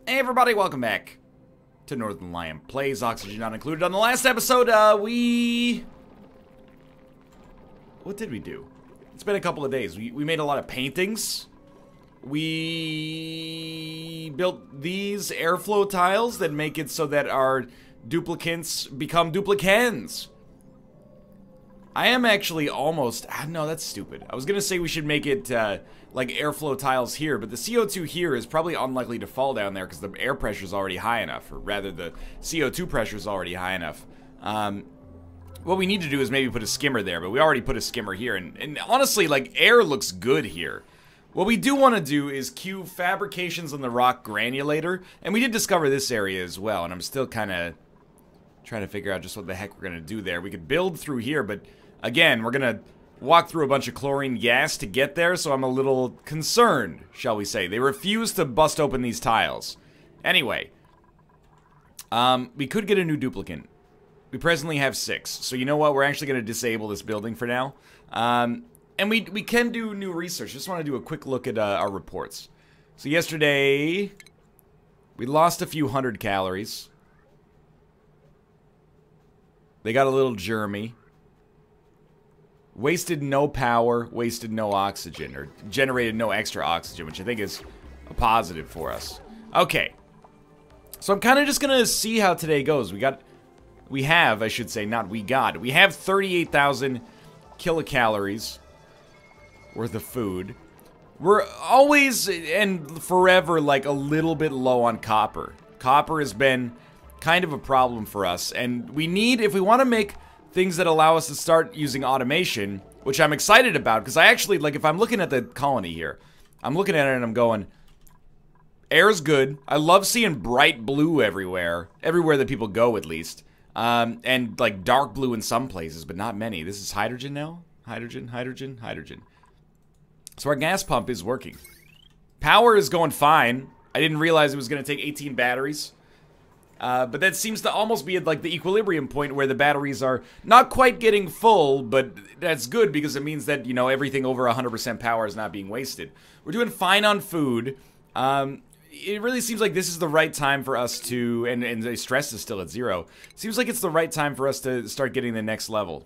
Hey everybody, welcome back to Northernlion Plays, Oxygen Not Included. On the last episode, what did we do? It's been a couple of days. We made a lot of paintings. We built these airflow tiles that make it so that our duplicants become duplicans. I am actually almost... no, that's stupid. I was gonna say we should make it, like airflow tiles here, but the CO2 here is probably unlikely to fall down there because the air pressure is already high enough, or rather the CO2 pressure is already high enough. What we need to do is maybe put a skimmer there, but we already put a skimmer here, and honestly, like, air looks good here. What we do want to do is cue fabrications on the rock granulator, and we did discover this area as well, and I'm still kind of trying to figure out just what the heck we're going to do there. We could build through here, but again, we're going to walk through a bunch of chlorine gas to get there, so I'm a little concerned, shall we say. They refuse to bust open these tiles. Anyway, we could get a new duplicant. We presently have 6, so you know what? We're actually going to disable this building for now. And we can do new research. Just want to do a quick look at our reports. So yesterday, we lost a few 100 calories. They got a little germy. Wasted no power, wasted no oxygen, or generated no extra oxygen, which I think is a positive for us. Okay. So I'm kind of just going to see how today goes. We have 38,000 kilocalories worth of food. We're always and forever like a little bit low on copper. Copper has been kind of a problem for us, and we need, if we want to make things that allow us to start using automation, which I'm excited about, because I actually, like, if I'm looking at the colony here, I'm looking at it and I'm going, air's good. I love seeing bright blue everywhere that people go, at least. And, like, dark blue in some places, but not many. This is hydrogen now? Hydrogen, hydrogen, hydrogen. So our gas pump is working. Power is going fine. I didn't realize it was going to take 18 batteries. But that seems to almost be at, like, the equilibrium point where the batteries are not quite getting full, but that's good because it means that, you know, everything over 100% power is not being wasted. We're doing fine on food. It really seems like this is the right time for us to, and the stress is still at 0. Seems like it's the right time for us to start getting the next level.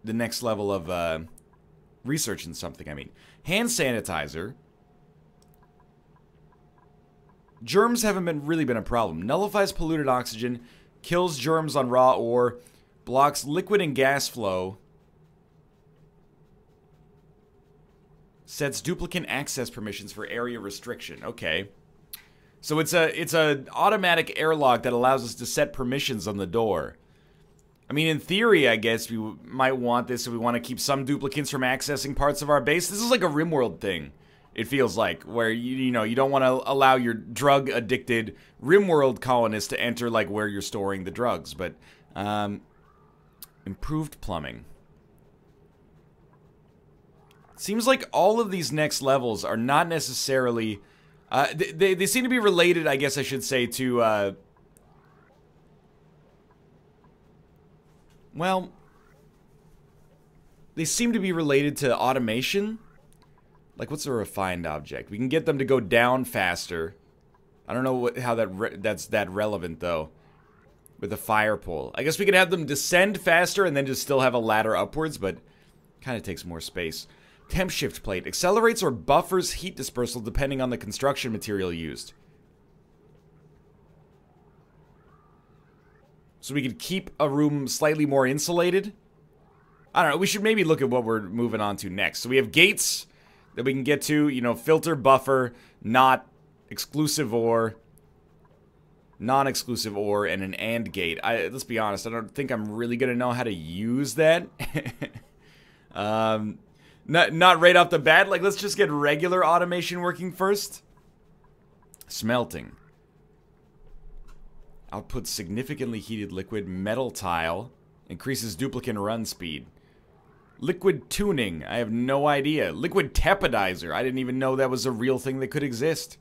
The next level of, research in something, I mean. Hand sanitizer. Germs haven't really been a problem. Nullifies polluted oxygen, kills germs on raw ore, blocks liquid and gas flow, sets duplicant access permissions for area restriction. Okay. So it's a automatic airlock that allows us to set permissions on the door. I mean, in theory, I guess we might want this if we want to keep some duplicants from accessing parts of our base. This is like a RimWorld thing. It feels like, where, you know, you don't want to allow your drug-addicted RimWorld colonists to enter, like, where you're storing the drugs. But, improved plumbing. Seems like all of these next levels are not necessarily... they seem to be related, I guess I should say, to, well... They seem to be related to automation. Like, what's a refined object? We can get them to go down faster. I don't know how that's that relevant, though. With a fire pole. I guess we could have them descend faster and then just still have a ladder upwards, but kind of takes more space. Temp shift plate. Accelerates or buffers heat dispersal depending on the construction material used. So we could keep a room slightly more insulated. I don't know. We should maybe look at what we're moving on to next. So we have gates that we can get to, you know, filter, buffer, not, exclusive ore, non-exclusive ore, and an AND gate. Let's be honest, I don't think I'm really going to know how to use that. Not right off the bat. Like, let's just get regular automation working first. Smelting. Output significantly heated liquid. Metal tile. Increases duplicant run speed. Liquid tuning, I have no idea. Liquid tepodizer, I didn't even know that was a real thing that could exist.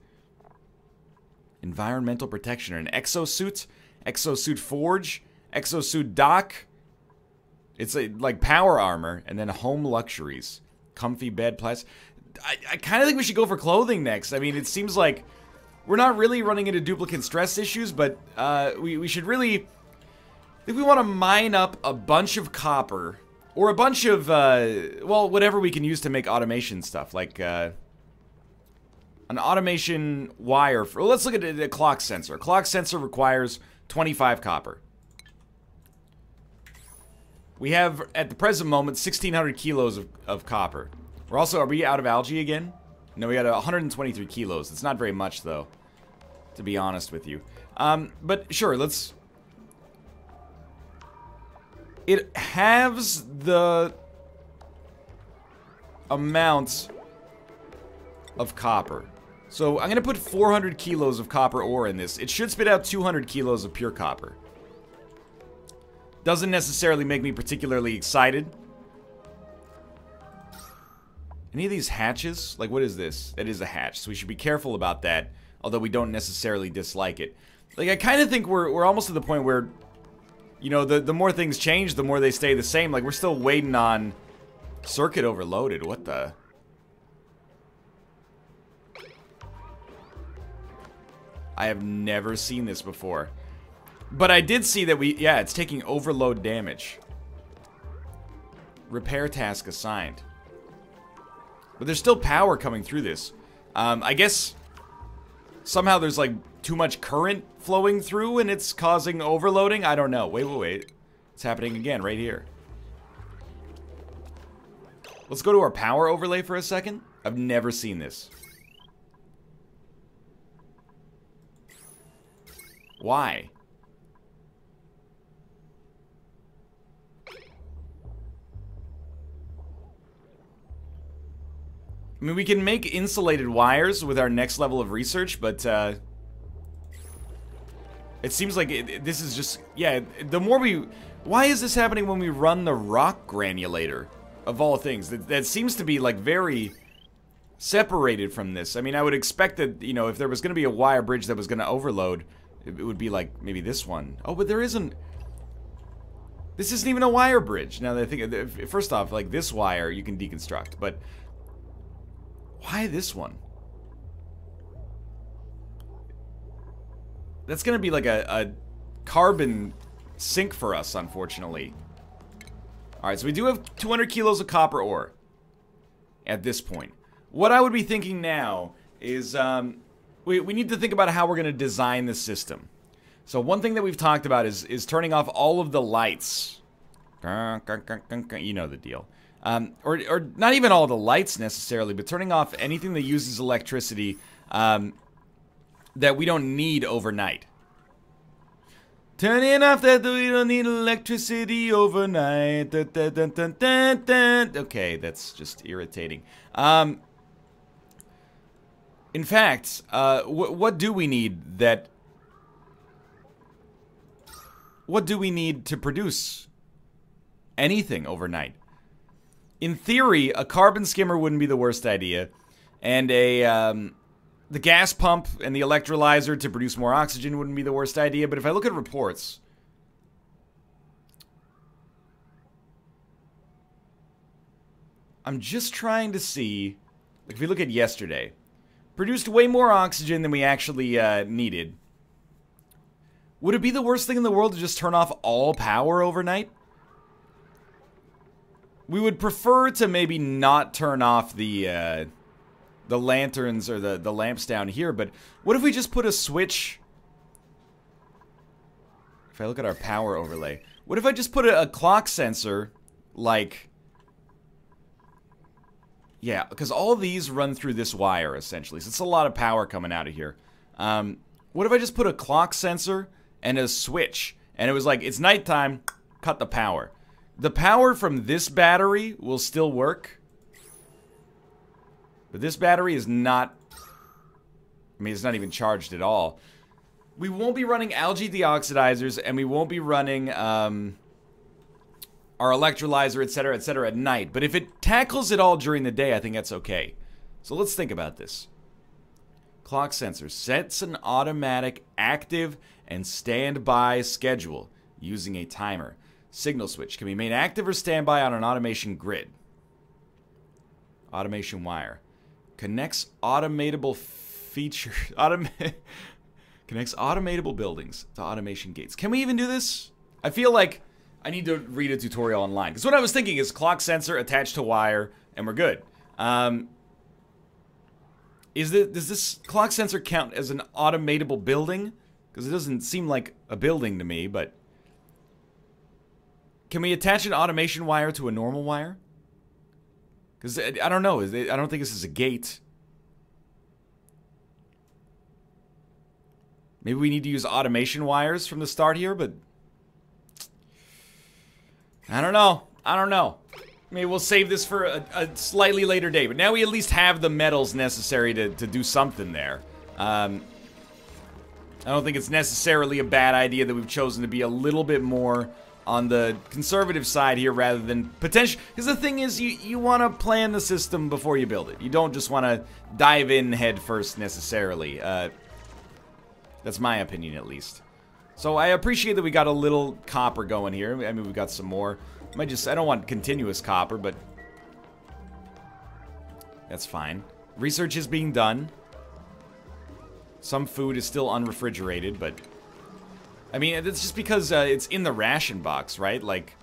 Environmental protection, an exosuit, exosuit forge, exosuit dock. It's like power armor, and then home luxuries. Comfy bed, plus I kind of think we should go for clothing next. I mean, it seems like we're not really running into duplicant stress issues, but we should really... If we want to mine up a bunch of copper, or a bunch of, well, whatever we can use to make automation stuff, like an automation wire. Well, let's look at a clock sensor. A clock sensor requires 25 copper. We have, at the present moment, 1,600 kilos of copper. We're also, are we out of algae again? No, we got 123 kilos. It's not very much, though, to be honest with you. But sure, let's... It halves the amount of copper. So I'm going to put 400 kilos of copper ore in this. It should spit out 200 kilos of pure copper. Doesn't necessarily make me particularly excited. Any of these hatches? Like, what is this? That is a hatch, so we should be careful about that. Although we don't necessarily dislike it. Like, I kind of think we're almost to the point where... You know, the more things change, the more they stay the same. Like, we're still waiting on circuit overloaded. What the? I have never seen this before. But I did see that yeah, it's taking overload damage. Repair task assigned. But there's still power coming through this. I guess somehow there's like too much current flowing through and it's causing overloading? I don't know. Wait. It's happening again right here. Let's go to our power overlay for a second. I've never seen this. Why? I mean, we can make insulated wires with our next level of research, but it seems like this is just... Yeah, the more we... Why is this happening when we run the rock granulator, of all things? That seems to be, like, very separated from this. I mean, I would expect that, you know, if there was going to be a wire bridge that was going to overload, it would be like maybe this one. Oh, but there isn't... This isn't even a wire bridge. Now that I think... First off, like, this wire you can deconstruct, but... Why this one? That's gonna be like a carbon sink for us, unfortunately. Alright, so we do have 200 kilos of copper ore at this point. What I would be thinking now is we need to think about how we're gonna design the system. So one thing that we've talked about is turning off all of the lights. You know the deal. Or not even all the lights necessarily, but turning off anything that uses electricity that we don't need overnight. Turning off that we don't need electricity overnight. Okay, that's just irritating. In fact, what do we need that... What do we need to produce anything overnight? In theory, a carbon skimmer wouldn't be the worst idea, and the gas pump and the electrolyzer to produce more oxygen wouldn't be the worst idea, but if I look at reports... I'm just trying to see, like if we look at yesterday, produced way more oxygen than we actually needed. Would it be the worst thing in the world to just turn off all power overnight? We would prefer to maybe not turn off the lanterns or the lamps down here, but what if we just put a switch? If I look at our power overlay, what if I just put a clock sensor, like... Yeah, because all these run through this wire, essentially, so it's a lot of power coming out of here. What if I just put a clock sensor and a switch, and it was like, it's nighttime, cut the power. The power from this battery will still work. But this battery is not... I mean, it's not even charged at all. We won't be running algae deoxidizers, and we won't be running our electrolyzer, etc., at night. But if it tackles it all during the day, I think that's okay. So let's think about this. Clock sensor sets an automatic active and standby schedule using a timer. Signal switch can be made active or standby on an automation grid. Automation wire. Connects automatable connects automatable buildings to automation gates. Can we even do this? I feel like I need to read a tutorial online. Because what I was thinking is clock sensor attached to wire, and we're good. Does this clock sensor count as an automatable building? Because it doesn't seem like a building to me, but... Can we attach an automation wire to a normal wire? Because I don't know. I don't think this is a gate. Maybe we need to use automation wires from the start here, but... I don't know. I don't know. Maybe we'll save this for a slightly later day. But now we at least have the metals necessary to do something there. I don't think it's necessarily a bad idea that we've chosen to be a little bit more on the conservative side here rather than potential. Because the thing is, you want to plan the system before you build it. You don't just want to dive in head first necessarily. That's my opinion, at least. So I appreciate that we got a little copper going here. I mean, we got some more. I don't want continuous copper, but that's fine. Research is being done. Some food is still unrefrigerated, but I mean, it's just because it's in the ration box, right? Like,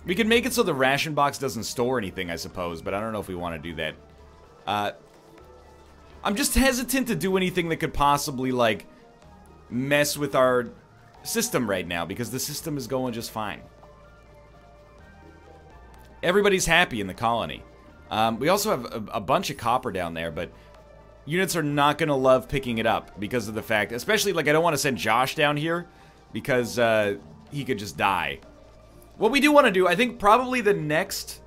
we can make it so the ration box doesn't store anything, I suppose, but I don't know if we want to do that. I'm just hesitant to do anything that could possibly, like, mess with our system right now, because the system is going just fine. Everybody's happy in the colony. We also have a bunch of copper down there, but units are not going to love picking it up because of the fact, especially, like, I don't want to send Josh down here because he could just die. What we do want to do, I think probably the next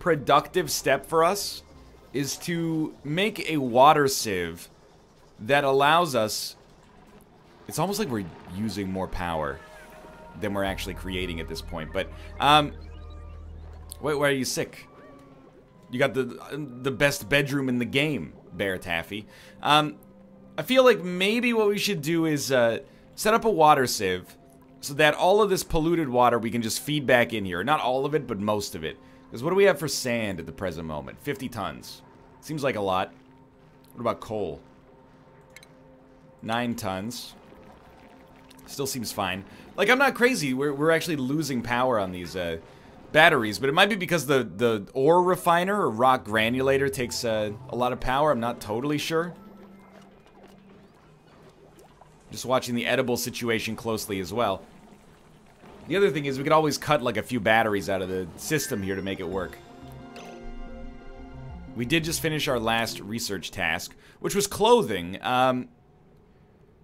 productive step for us is to make a water sieve that allows us... It's almost like we're using more power than we're actually creating at this point, but... Wait, why are you sick? You got the best bedroom in the game, Bear Taffy. I feel like maybe what we should do is set up a water sieve so that all of this polluted water we can just feed back in here. Not all of it, but most of it. Because what do we have for sand at the present moment? 50 tons. Seems like a lot. What about coal? 9 tons. Still seems fine. Like, I'm not crazy. We're actually losing power on these batteries, but it might be because the ore refiner or rock granulator takes a lot of power. I'm not totally sure. Just watching the edible situation closely as well. The other thing is we could always cut like a few batteries out of the system here to make it work. We did just finish our last research task, which was clothing. I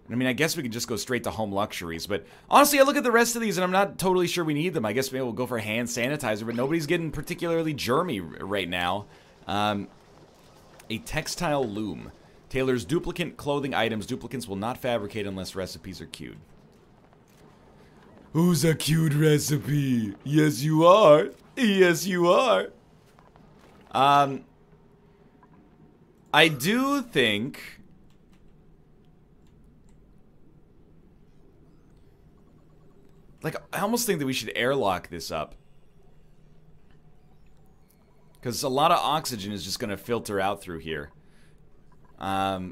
mean, I guess we could just go straight to home luxuries, but honestly, I look at the rest of these and I'm not totally sure we need them. I guess maybe we'll go for hand sanitizer, but nobody's getting particularly germy right now. A textile loom. Tailors duplicate clothing items. Duplicants will not fabricate unless recipes are queued. Who's a queued recipe? Yes, you are. Yes, you are. I do think... Like, I almost think that we should airlock this up. Because a lot of oxygen is just going to filter out through here. But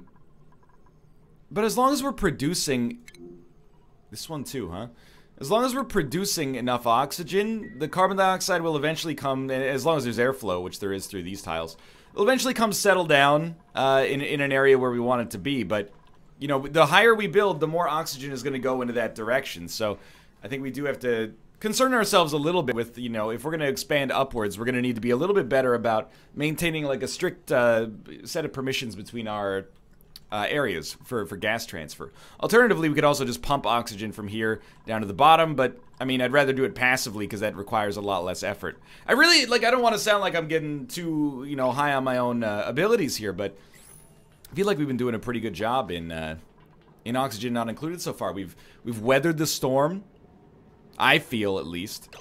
as long as we're producing... This one too, huh? As long as we're producing enough oxygen, the carbon dioxide will eventually come, as long as there's airflow, which there is through these tiles, it'll eventually come settle down in an area where we want it to be. But, you know, the higher we build, the more oxygen is going to go into that direction. So I think we do have to concern ourselves a little bit with, you know, if we're going to expand upwards, we're going to need to be a little bit better about maintaining, like, a strict set of permissions between our areas for gas transfer. Alternatively, we could also just pump oxygen from here down to the bottom, but, I mean, I'd rather do it passively because that requires a lot less effort. I really, like, I don't want to sound like I'm getting too, you know, high on my own abilities here, but I feel like we've been doing a pretty good job in oxygen not included so far. We've weathered the storm, I feel at least.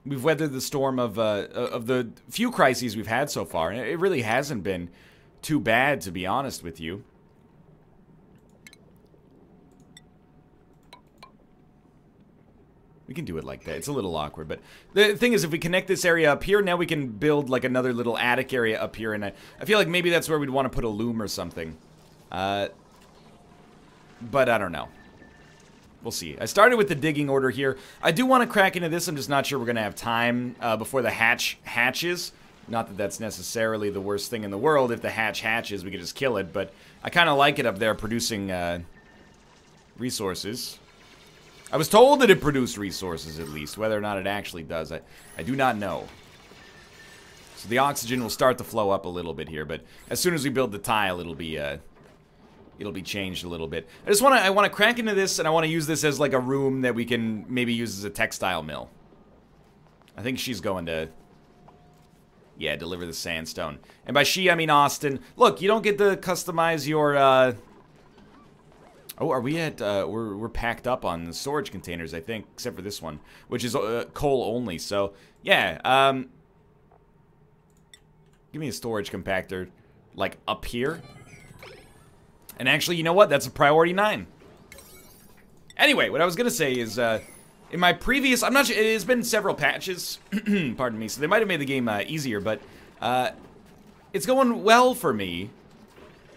We've weathered the storm of the few crises we've had so far, and it really hasn't been too bad, to be honest with you. We can do it like that. It's a little awkward, but the thing is, if we connect this area up here, now we can build like another little attic area up here, and I feel like maybe that's where we'd want to put a loom or something. But I don't know. We'll see. I started with the digging order here. I do want to crack into this. I'm just not sure we're going to have time before the hatch hatches. Not that that's necessarily the worst thing in the world. If the hatch hatches, we could just kill it, but I kind of like it up there producing resources. I was told that it produced resources, at least. Whether or not it actually does, I do not know. So the oxygen will start to flow up a little bit here, but as soon as we build the tile, it'll be changed a little bit. I want to crack into this, and I want to use this as like a room that we can maybe use as a textile mill. I think she's going to, yeah, deliver the sandstone. And by she, I mean Austin. Look, you don't get to customize your, Oh, are we at, we're packed up on the storage containers, I think, except for this one, which is coal only, so, yeah, give me a storage compactor, like, up here. And actually, you know what? That's a priority 9. Anyway, what I was gonna say is, in my previous, I'm not sure, it has been several patches, pardon me, so they might have made the game, easier, but, it's going well for me.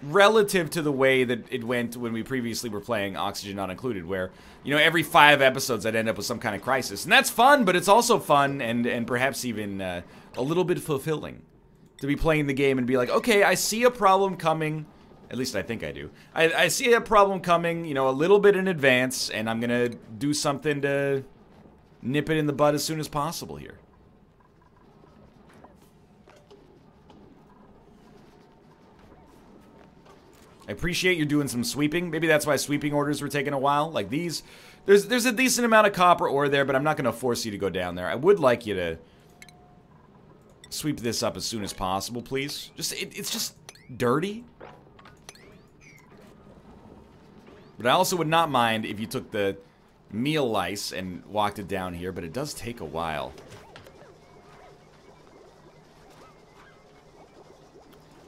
Relative to the way that it went when we previously were playing Oxygen Not Included, where, you know, every 5 episodes I'd end up with some kind of crisis. And that's fun, but it's also fun and perhaps even a little bit fulfilling to be playing the game and be like, okay, I see a problem coming. At least I think I do. I see a problem coming, you know, a little bit in advance, and I'm gonna do something to nip it in the bud as soon as possible here. I appreciate you doing some sweeping. Maybe that's why sweeping orders were taking a while. Like these, there's a decent amount of copper ore there, but I'm not going to force you to go down there. I would like you to sweep this up as soon as possible, please. It's just dirty. But I also would not mind if you took the meal lice and walked it down here, but it does take a while.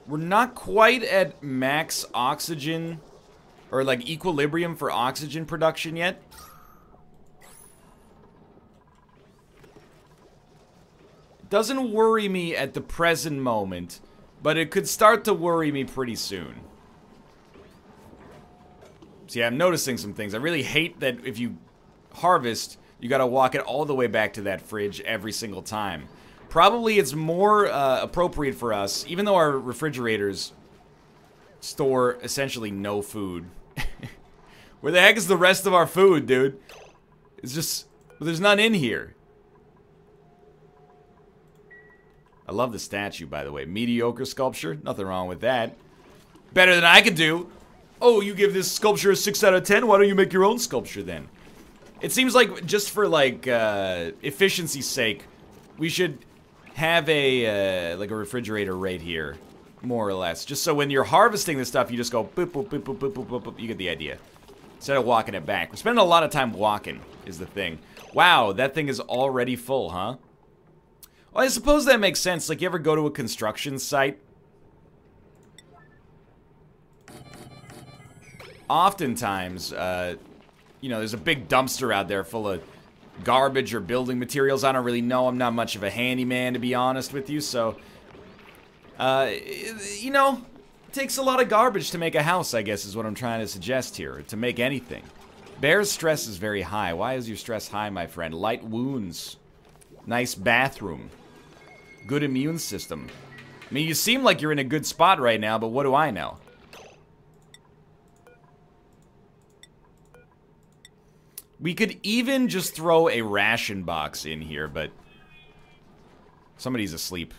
We're not quite at max oxygen, or like equilibrium for oxygen production yet. It doesn't worry me at the present moment, but it could start to worry me pretty soon. See, I'm noticing some things. I really hate that if you harvest, you gotta walk it all the way back to that fridge every single time. Probably it's more appropriate for us, even though our refrigerators store essentially no food. Where the heck is the rest of our food, dude? It's just, there's none in here. I love the statue, by the way. Mediocre sculpture, nothing wrong with that. Better than I could do. Oh, you give this sculpture a 6 out of 10? Why don't you make your own sculpture then? It seems like, just for like, efficiency's sake, we should have a, like a refrigerator right here, more or less. Just so when you're harvesting this stuff, you just go boop, boop, boop, boop, boop, boop, boop, boop. You get the idea. Instead of walking it back. We're spending a lot of time walking, is the thing. Wow, that thing is already full, huh? Well, I suppose that makes sense. Like, you ever go to a construction site? Oftentimes, you know, there's a big dumpster out there full of garbage or building materials. I don't really know. I'm not much of a handyman, to be honest with you, so you know, it takes a lot of garbage to make a house, I guess is what I'm trying to suggest here, to make anything. Bear's stress is very high. Why is your stress high, my friend? Light wounds. Nice bathroom. Good immune system. I mean, you seem like you're in a good spot right now, but what do I know? We could even just throw a ration box in here, but somebody's asleep.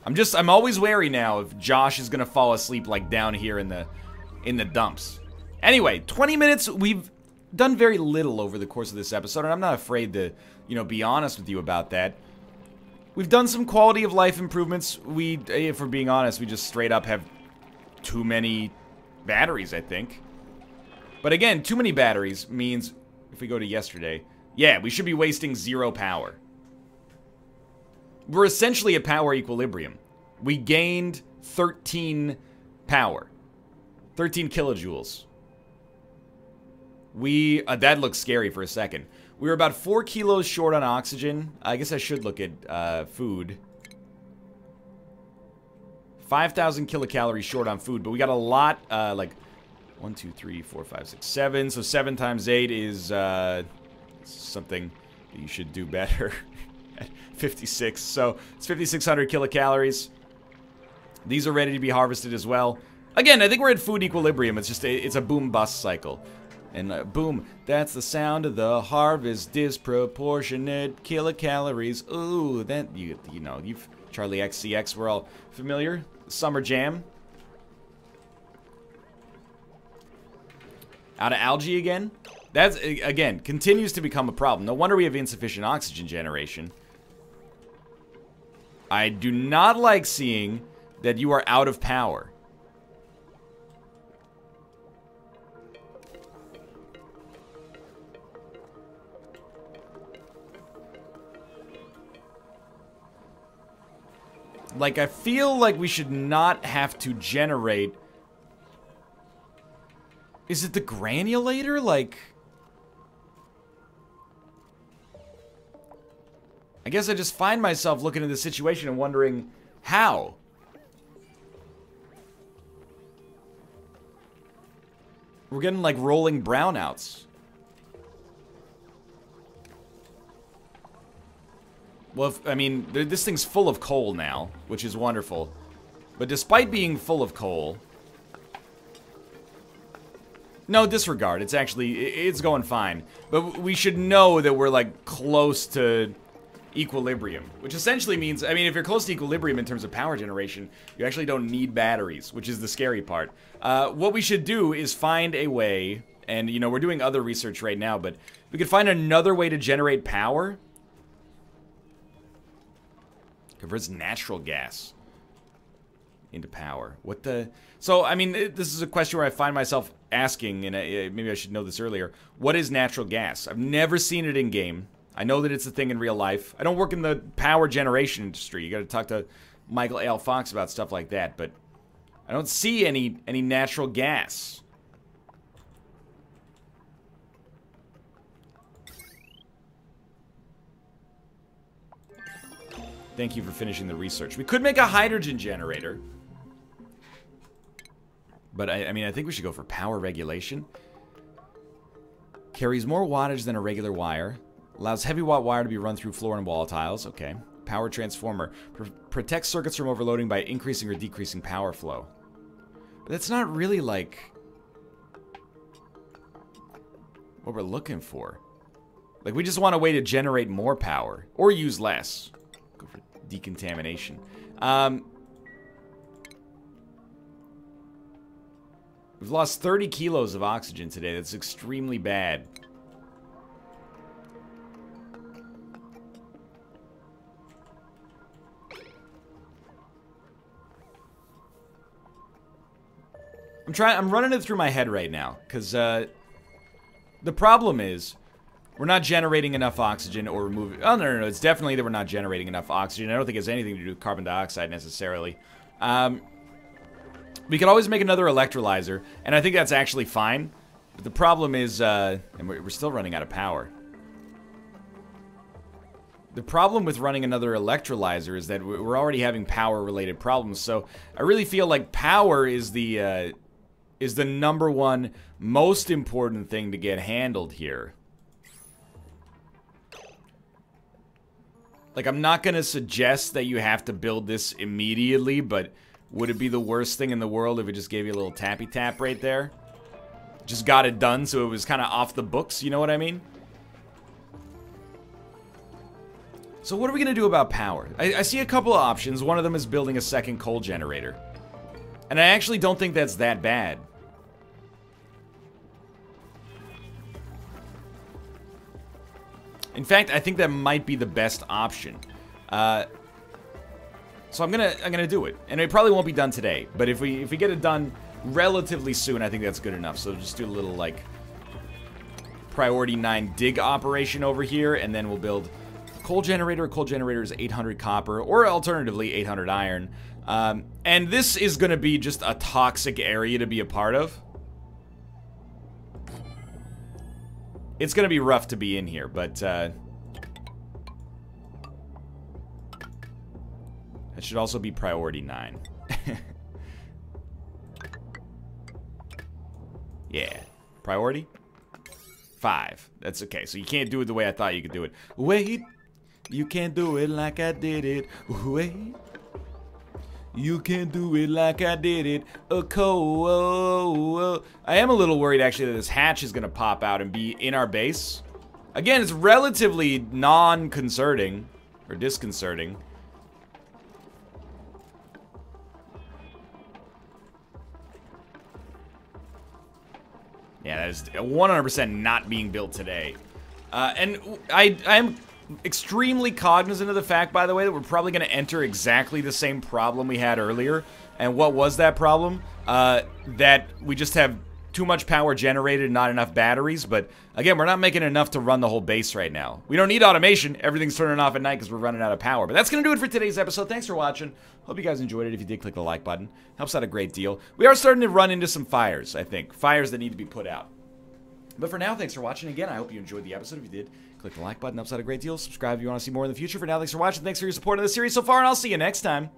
I'm always wary now if Josh is gonna fall asleep like down here in the dumps. Anyway, 20 minutes, we've done very little over the course of this episode, and I'm not afraid to, you know, be honest with you about that. We've done some quality of life improvements. If we're being honest, we just straight up have too many batteries, I think. But again, too many batteries means, if we go to yesterday, yeah, we should be wasting 0 power. We're essentially at power equilibrium. We gained 13 power. 13 kilojoules. That looks scary for a second. We were about 4 kilos short on oxygen. I guess I should look at food. 5,000 kilocalories short on food, but we got a lot, like 1, 2, 3, 4, 5, 6, 7. So 7 times 8 is something that you should do better. 56. So it's 5,600 kilocalories. These are ready to be harvested as well. Again, I think we're at food equilibrium. It's just it's a boom-bust cycle. And boom, that's the sound of the harvest. Disproportionate kilocalories. Ooh, that, you know, you've Charlie XCX, we're all familiar. Summer Jam. Out of algae again? That's, again, continues to become a problem. No wonder we have insufficient oxygen generation. I do not like seeing that you are out of power. Like, I feel like we should not have to generate... Is it the granulator? Like... I guess I just find myself looking at the situation and wondering, how? We're getting, like, rolling brownouts. Well, I mean, this thing's full of coal now, which is wonderful. But despite being full of coal... No, disregard. It's actually... It's going fine. But we should know that we're, like, close to equilibrium. Which essentially means... I mean, if you're close to equilibrium in terms of power generation, you actually don't need batteries, which is the scary part. What we should do is find a way... And, you know, we're doing other research right now, but we could find another way to generate power... Converts natural gas into power. What the... So, I mean, this is a question where I find myself asking, and maybe I should know this earlier. What is natural gas? I've never seen it in-game. I know that it's a thing in real life. I don't work in the power generation industry. You gotta talk to Michael L. Fox about stuff like that, but I don't see any natural gas. Thank you for finishing the research. We could make a hydrogen generator. But, I mean, I think we should go for power regulation. Carries more wattage than a regular wire. Allows heavy watt wire to be run through floor and wall tiles. Okay. Power transformer. Protects circuits from overloading by increasing or decreasing power flow. But that's not really, like... what we're looking for. Like, we just want a way to generate more power. Or use less. Go for decontamination. We've lost 30 kilos of oxygen today. That's extremely bad. I'm running it through my head right now, because the problem is we're not generating enough oxygen or removing... Oh, no, it's definitely that we're not generating enough oxygen. I don't think it has anything to do with carbon dioxide, necessarily. We could always make another electrolyzer, and I think that's actually fine. But the problem is... and we're still running out of power. The problem with running another electrolyzer is that we're already having power-related problems, so I really feel like power is the number one most important thing to get handled here. Like, I'm not gonna suggest that you have to build this immediately, but would it be the worst thing in the world if it just gave you a little tappy tap right there? Just got it done so it was kind of off the books, you know what I mean? So what are we gonna do about power? I see a couple of options. One of them is building a second coal generator. And I actually don't think that's that bad. In fact, I think that might be the best option. So I'm gonna do it, and it probably won't be done today. But if we get it done relatively soon, I think that's good enough. So just do a little like priority 9 dig operation over here, and then we'll build a coal generator. A coal generator is 800 copper, or alternatively 800 iron. And this is gonna be just a toxic area to be a part of. It's gonna be rough to be in here, but, that should also be priority 9. Yeah. Priority? 5. That's okay. So you can't do it the way I thought you could do it. Wait. You can't do it like I did it. Wait. You can't do it like I did it. I am a little worried, actually, that this hatch is going to pop out and be in our base. Again, it's relatively non-concerning. Or disconcerting. Yeah, that is 100% not being built today. And I'm extremely cognizant of the fact, by the way, that we're probably going to enter exactly the same problem we had earlier. And what was that problem? That we just have too much power generated and not enough batteries. But again, we're not making enough to run the whole base right now. We don't need automation. Everything's turning off at night because we're running out of power. But that's going to do it for today's episode. Thanks for watching. Hope you guys enjoyed it. If you did, click the like button. Helps out a great deal. We are starting to run into some fires, I think. Fires that need to be put out. But for now, thanks for watching. Again, I hope you enjoyed the episode. If you did, click the like button. Helps out a great deal. Subscribe if you want to see more in the future. For now, thanks for watching. Thanks for your support of the series so far, and I'll see you next time.